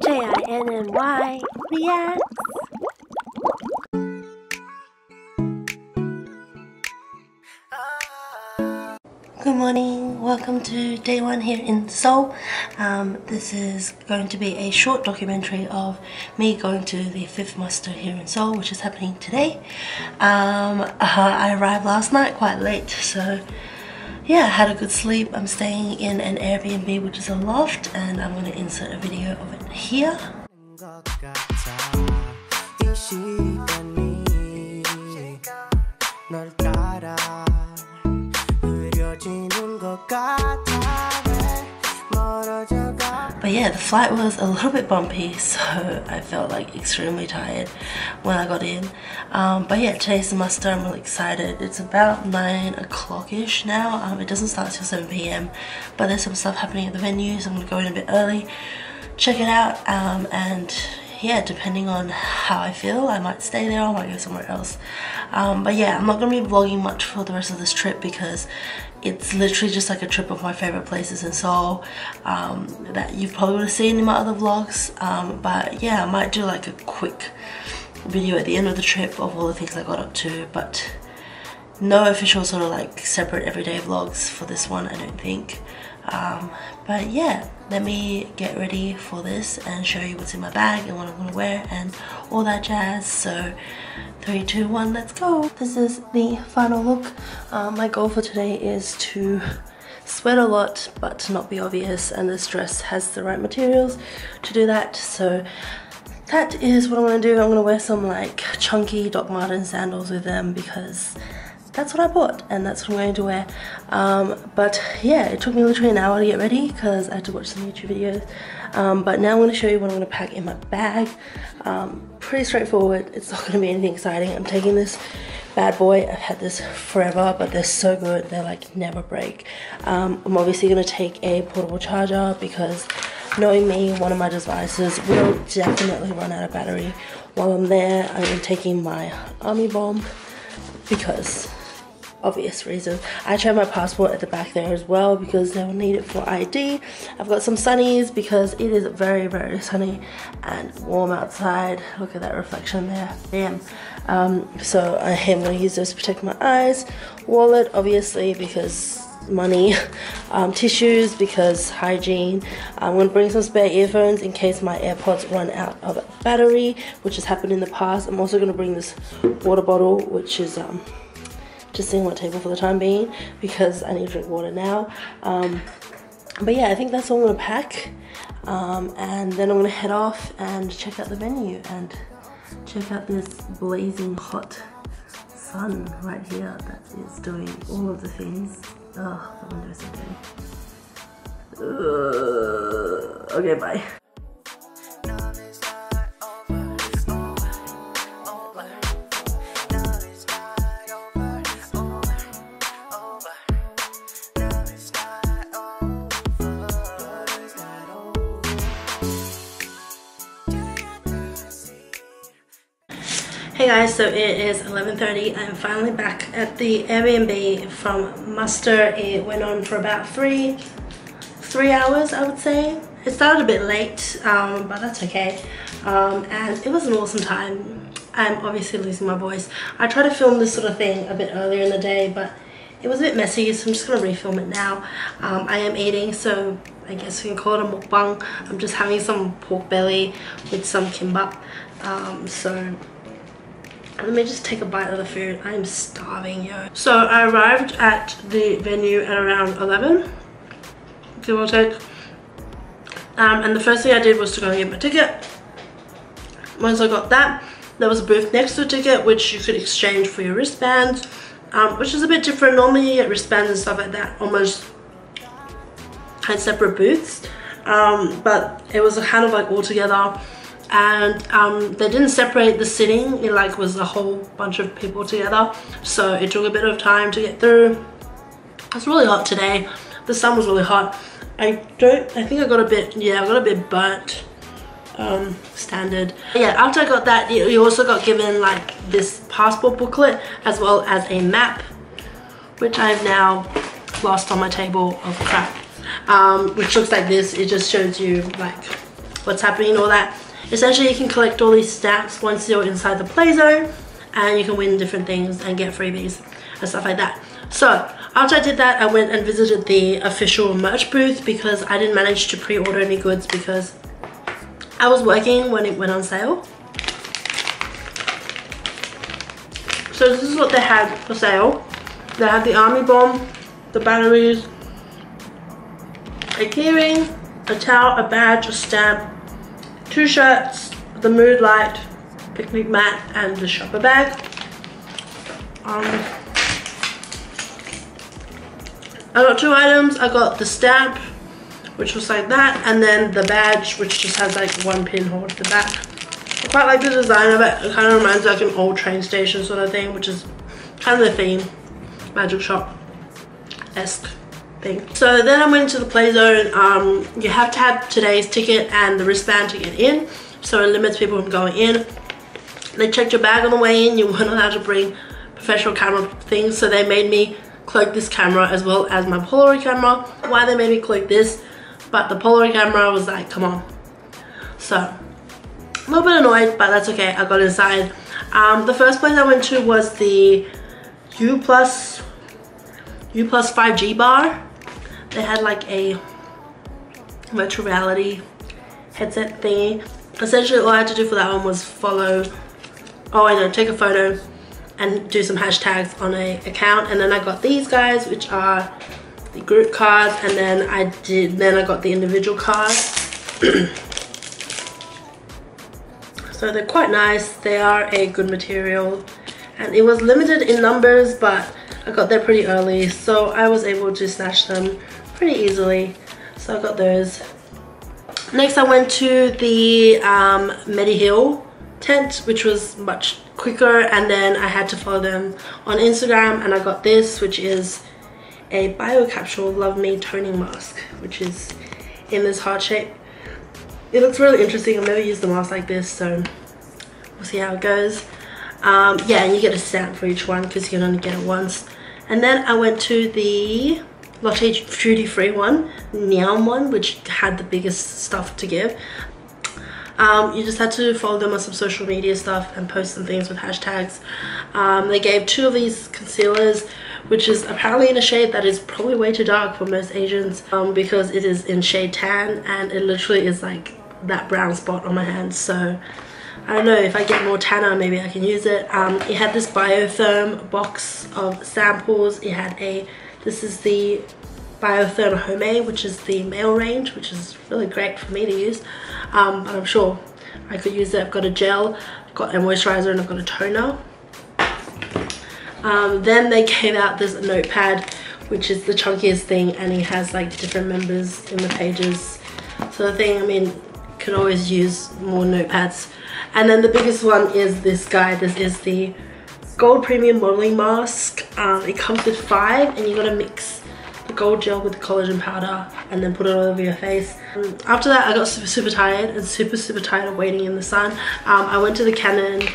Jinny reacts. Good morning, welcome to day one here in Seoul. This is going to be a short documentary of me going to the 5th muster here in Seoul, which is happening today. I arrived last night quite late, so yeah, I had a good sleep. I'm staying in an Airbnb, which is a loft, and I'm going to insert a video of it here. But yeah, the flight was a little bit bumpy, so I felt like extremely tired when I got in. But yeah, today's the muster. I'm really excited. It's about 9 o'clock-ish now. It doesn't start till 7 p.m, but there's some stuff happening at the venue, so I'm going to go in a bit early, check it out, and yeah, depending on how I feel, I might stay there or I might go somewhere else. But yeah, I'm not going to be vlogging much for the rest of this trip because it's literally just like a trip of my favorite places in Seoul that you probably would have seen in my other vlogs. But yeah, I might do like a quick video at the end of the trip of all the things I got up to, but no official sort of like separate everyday vlogs for this one, I don't think. But yeah, let me get ready for this and show you what's in my bag and what I'm going to wear and all that jazz. So 3, 2, 1, let's go. This is the final look. My goal for today is to sweat a lot but to not be obvious, and this dress has the right materials to do that. So that is what I'm going to do. I'm going to wear some like chunky Doc Martens sandals with them because that's what I bought and that's what I'm going to wear. But yeah, it took me literally an hour to get ready because I had to watch some YouTube videos. But now I'm going to show you what I'm going to pack in my bag. Pretty straightforward. It's not going to be anything exciting. I'm taking this bad boy. I've had this forever, but they're so good. They're like never break. I'm obviously going to take a portable charger because knowing me, one of my devices will definitely run out of battery while I'm there. I'm taking my army bomb because obvious reason. I actually have my passport at the back there as well because they will need it for ID. I've got some sunnies because it is very, very sunny and warm outside. Look at that reflection there. Damn. So I am going to use this to protect my eyes. Wallet, obviously, because money. Tissues because hygiene. I'm going to bring some spare earphones in case my AirPods run out of battery, which has happened in the past. I'm also going to bring this water bottle, which is just sitting on my table for the time being because I need to drink water now. But yeah, I think that's all I'm going to pack, and then I'm going to head off and check out the venue and check out this blazing hot sun right here that is doing all of the things. Oh, the windows are doing. Okay, bye. Hey guys, so it is 11:30. I'm finally back at the Airbnb from muster. It went on for about three hours, I would say. It started a bit late, but that's okay. And it was an awesome time. I'm obviously losing my voice. I tried to film this sort of thing a bit earlier in the day, but it was a bit messy, so I'm just gonna refilm it now. I am eating, so I guess we can call it a mukbang. I'm just having some pork belly with some kimbap. So let me just take a bite of the food. I'm starving, yo. So I arrived at the venue at around 11, give or take. And the first thing I did was to go and get my ticket. Once I got that, there was a booth next to the ticket which you could exchange for your wristbands, which is a bit different. Normally you get wristbands and stuff like that almost had separate booths, but it was kind of like all together. And they didn't separate the sitting. It like was a whole bunch of people together, so it took a bit of time to get through. It's really hot today. The sun was really hot. I think I got a bit, yeah, I got a bit burnt. Standard. Yeah, after I got that, you also got given like this passport booklet as well as a map, which I've now lost on my table of crap. Which looks like this. It just shows you like what's happening and all that. Essentially, you can collect all these stamps once you're inside the play zone, and you can win different things and get freebies and stuff like that. So after I did that, I went and visited the official merch booth because I didn't manage to pre-order any goods because I was working when it went on sale. So this is what they had for sale. They had the army bomb, the batteries, a keyring, a towel, a badge, a stamp, 2 shirts, the mood light, picnic mat, and the shopper bag. I got 2 items. I got the stamp, which was like that, and then the badge, which just has like 1 pinhole at the back. I quite like the design of it. It kind of reminds me like an old train station sort of thing, which is kind of the theme, magic shop-esque thing. So then I went into the play zone. You have to have today's ticket and the wristband to get in, so it limits people from going in. They checked your bag on the way in. You weren't allowed to bring professional camera things, so they made me collect this camera as well as my Polaroid camera. Why they made me collect this, but the Polaroid camera was like, come on. So a little bit annoyed, but that's okay. I got inside. The first place I went to was the U Plus 5G bar. They had like a virtual reality headset thingy. Essentially all I had to do for that one was take a photo and do some hashtags on a account, and then I got these guys, which are the group cards, and then I got the individual cards. So they're quite nice. They are a good material, and it was limited in numbers, but I got there pretty early, so I was able to snatch them pretty easily. So I got those. Next I went to the Medihill tent, which was much quicker, and then I had to follow them on Instagram, and I got this, which is a BioCapsule Love Me toning mask, which is in this heart shape. It looks really interesting. I've never used a mask like this, so we'll see how it goes. Yeah, and you get a stamp for each one because you can only get it once. And then I went to the Lotte Duty Free one, Neon one, which had the biggest stuff to give. You just had to follow them on some social media stuff and post some things with hashtags. They gave 2 of these concealers, which is apparently in a shade that is probably way too dark for most Asians, because it is in shade tan, and it literally is like that brown spot on my hands. So I don't know, if I get more tanner, maybe I can use it. It had this Biotherm box of samples. It had this is the Biotherm Home, which is the male range, which is really great for me to use. But I'm sure I could use it. I've got a gel, I've got a moisturizer, and I've got a toner. Then they gave out this notepad, which is the chunkiest thing, and it has like different members in the pages. So the thing, I mean, could always use more notepads. And then the biggest one is this guy. This is the Gold Premium Modeling Mask. It comes with 5, and you gotta mix the gold gel with the collagen powder and then put it all over your face. After that, I got super tired, and super tired of waiting in the sun. I went to the Canon,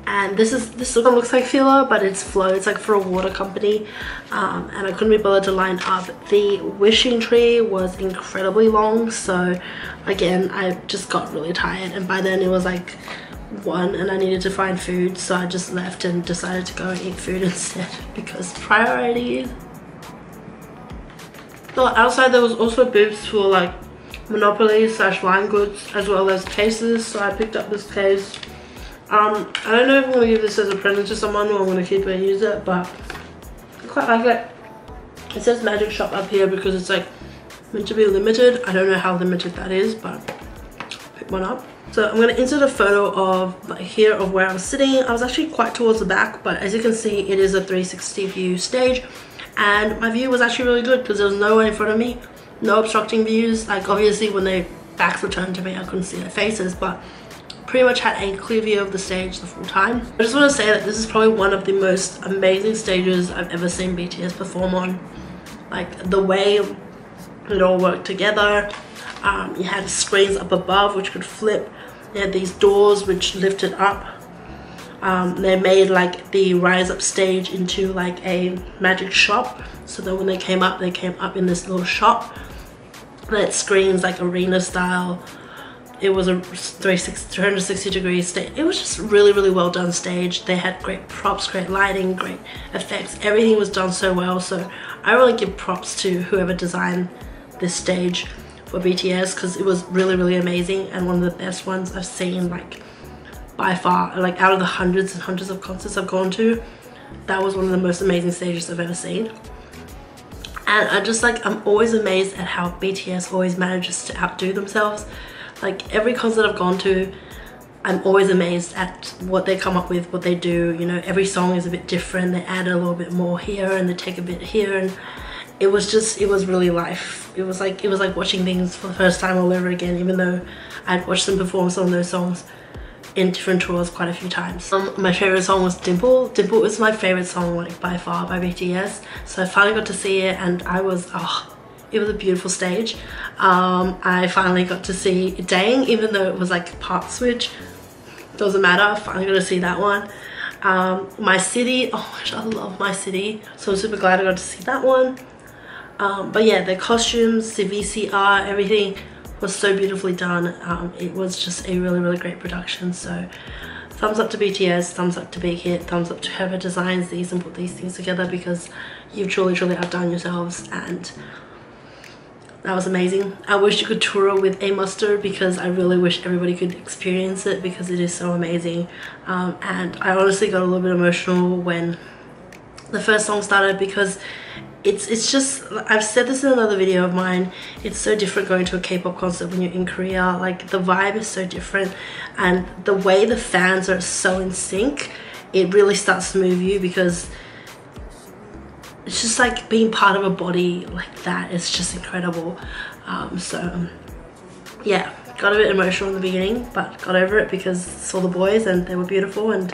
and this one looks like filler, but it's Flow. It's like for a water company, and I couldn't be bothered to line up. The wishing tree was incredibly long, so again, I just got really tired, and by then it was like 1 and I needed to find food, so I just left and decided to go and eat food instead because priorities. So outside there was also booths for like Monopoly / wine goods, as well as cases, so I picked up this case. I don't know if I'm going to give this as a present to someone or I'm going to keep it and use it, but I quite like it. It says Magic Shop up here because it's like meant to be limited. I don't know how limited that is, but pick one up. So I'm going to insert a photo of like here of where I was sitting. I was actually quite towards the back, but as you can see, it is a 360 view stage, and my view was actually really good because there was no one in front of me, no obstructing views. Like obviously when their backs were turned to me, I couldn't see their faces, but pretty much had a clear view of the stage the full time. I just want to say that this is probably one of the most amazing stages I've ever seen BTS perform on. Like the way it all worked together. You had screens up above which could flip. You had these doors which lifted up. They made like the rise up stage into like a magic shop, so that when they came up in this little shop that screens like arena style. It was a 360 degree stage. It was just really, really well done stage. They had great props, great lighting, great effects. Everything was done so well. So I really give props to whoever designed this stage for BTS, because it was really, really amazing and one of the best ones I've seen, like by far. Like out of the hundreds and hundreds of concerts I've gone to, that was one of the most amazing stages I've ever seen. And I'm always amazed at how BTS always manages to outdo themselves. Like every concert I've gone to, I'm always amazed at what they come up with, what they do. You know, every song is a bit different. They add a little bit more here and they take a bit here, and it was really life. It was like watching things for the first time all over again, even though I'd watched them perform some of those songs in different tours quite a few times. My favorite song was Dimple. Dimple is my favorite song, like by far, by BTS. So I finally got to see it, and it was a beautiful stage. I finally got to see Dang, even though it was like part switch. Doesn't matter, I finally got to see that one. My City, oh my gosh, I love My City. So I'm super glad I got to see that one. But yeah, the costumes, the VCR, everything was so beautifully done. It was just a really, really great production. So thumbs up to BTS, thumbs up to Big Hit, thumbs up to whoever designs these and put these things together, because you've truly, truly outdone yourselves, and that was amazing. I wish you could tour with A Mustard, because I really wish everybody could experience it, because it is so amazing. And I honestly got a little bit emotional when the first song started, because it's just, I've said this in another video of mine, it's so different going to a K-pop concert when you're in Korea. Like the vibe is so different, and the way the fans are so in sync, it really starts to move you, because it's just like being part of a body like that. It's just incredible. So yeah, got a bit emotional in the beginning, but got over it because I saw the boys and they were beautiful, and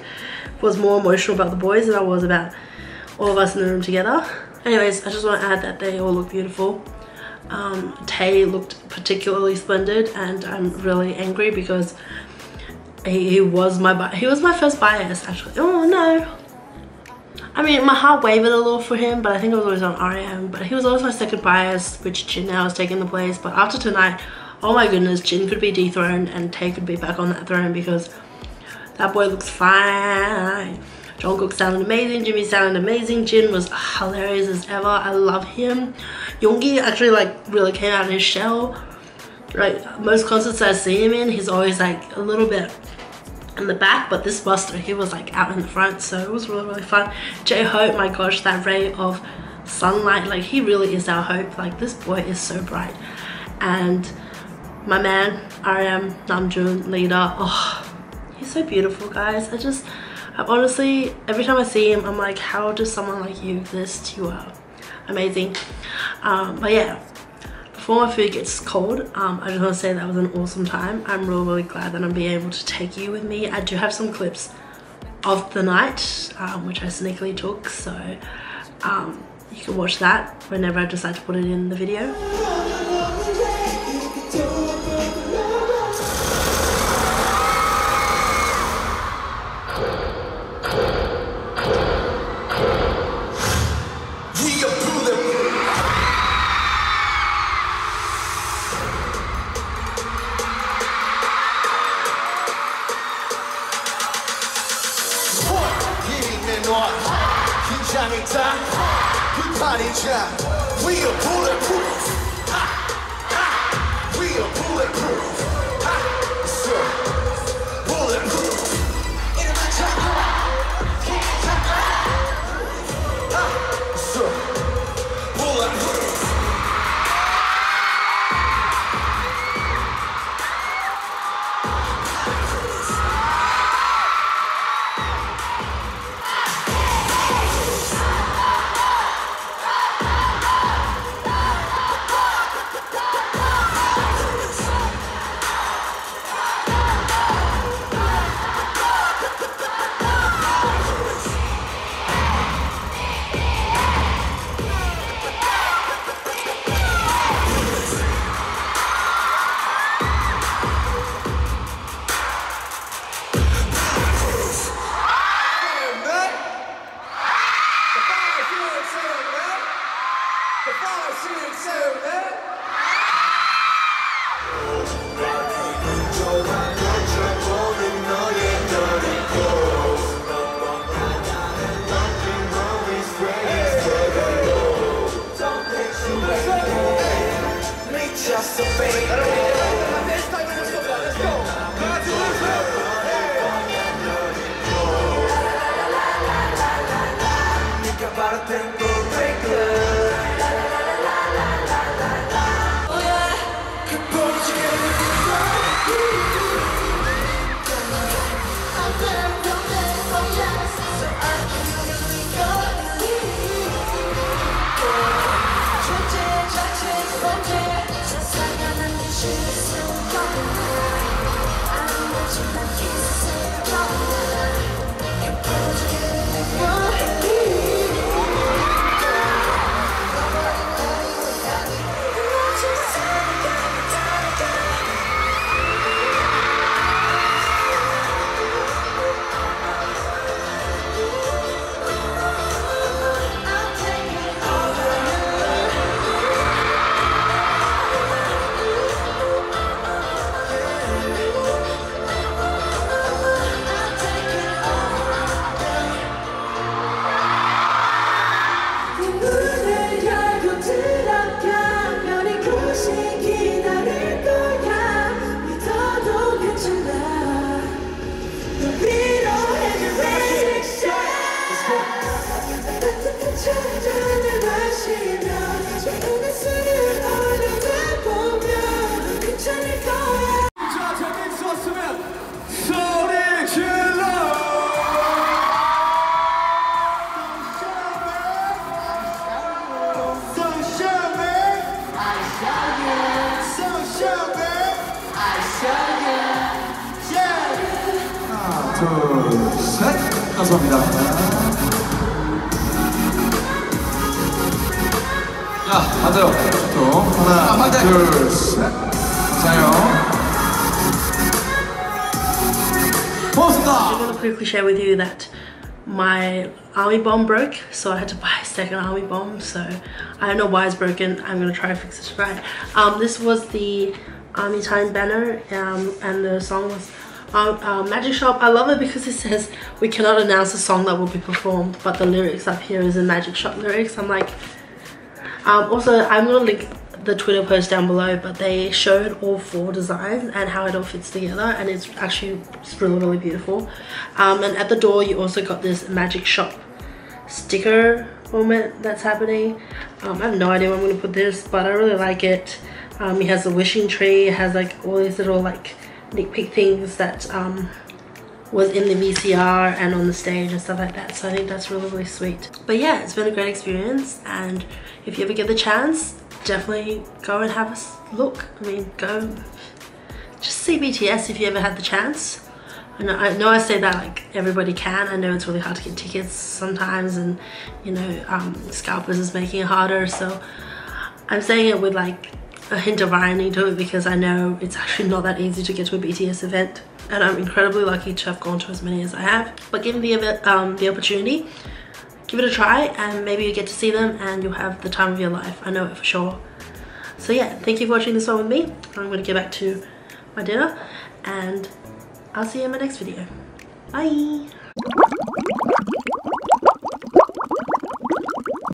was more emotional about the boys than I was about all of us in the room together. Anyways, I just want to add that they all look beautiful. Tae looked particularly splendid, and I'm really angry because he was my first bias actually. Oh no, I mean my heart wavered a little for him, but I think I was always on RM. But he was always my second bias, which Jin now has taken the place. But after tonight, oh my goodness, Jin could be dethroned and Tae could be back on that throne, because that boy looks fine. Jungkook sounded amazing, Jimmy sounded amazing, Jin was hilarious as ever. I love him. Yoongi actually like really came out of his shell. Like most concerts I've seen him in, he's always like a little bit in the back, but this Buster, he was like out in the front, so it was really, really fun. J-Hope, my gosh, that ray of sunlight, like he really is our hope. Like this boy is so bright. And my man, RM, Namjoon, leader, oh, he's so beautiful, guys. Honestly, every time I see him, I'm like, how does someone like you exist? You are amazing. But yeah, before my food gets cold, I just want to say that was an awesome time. I'm really, really glad that I'm being able to take you with me. I do have some clips of the night, which I sneakily took, so you can watch that whenever I decide to put it in the video. We are bulletproof. We are bulletproof. Bulletproof. Bulletproof. 둘, 셋. 감사합니다. 자, 반대로. 또 하나, 둘, 셋. 자요. I'm going to quickly share with you that my army bomb broke, so I had to buy a second army bomb. So I don't know why it's broken. I'm going to try to fix it tonight. This was the Army Time banner, and the song was Magic Shop. I love it because it says we cannot announce a song that will be performed, but the lyrics up here is the Magic Shop lyrics. I'm like, also I'm going to link the Twitter post down below, but they showed all 4 designs and how it all fits together, and it's actually really beautiful. And at the door you also got this Magic Shop sticker moment that's happening. I have no idea where I'm going to put this, but I really like it. It has a wishing tree, it has like all these little like nitpick things that was in the VCR and on the stage and stuff like that, so I think that's really sweet. But yeah, it's been a great experience, and if you ever get the chance, definitely go and have a look. I mean, go just see BTS if you ever had the chance. I know I say that like everybody can. I know it's really hard to get tickets sometimes, and you know, scalpers is making it harder, so I'm saying it with like a hint of irony to it, because I know it's actually not that easy to get to a BTS event, and I'm incredibly lucky to have gone to as many as I have. But given the opportunity, give it a try, and maybe you get to see them and you'll have the time of your life. I know it for sure. So yeah, thank you for watching this one with me. I'm going to get back to my dinner, and I'll see you in my next video. Bye!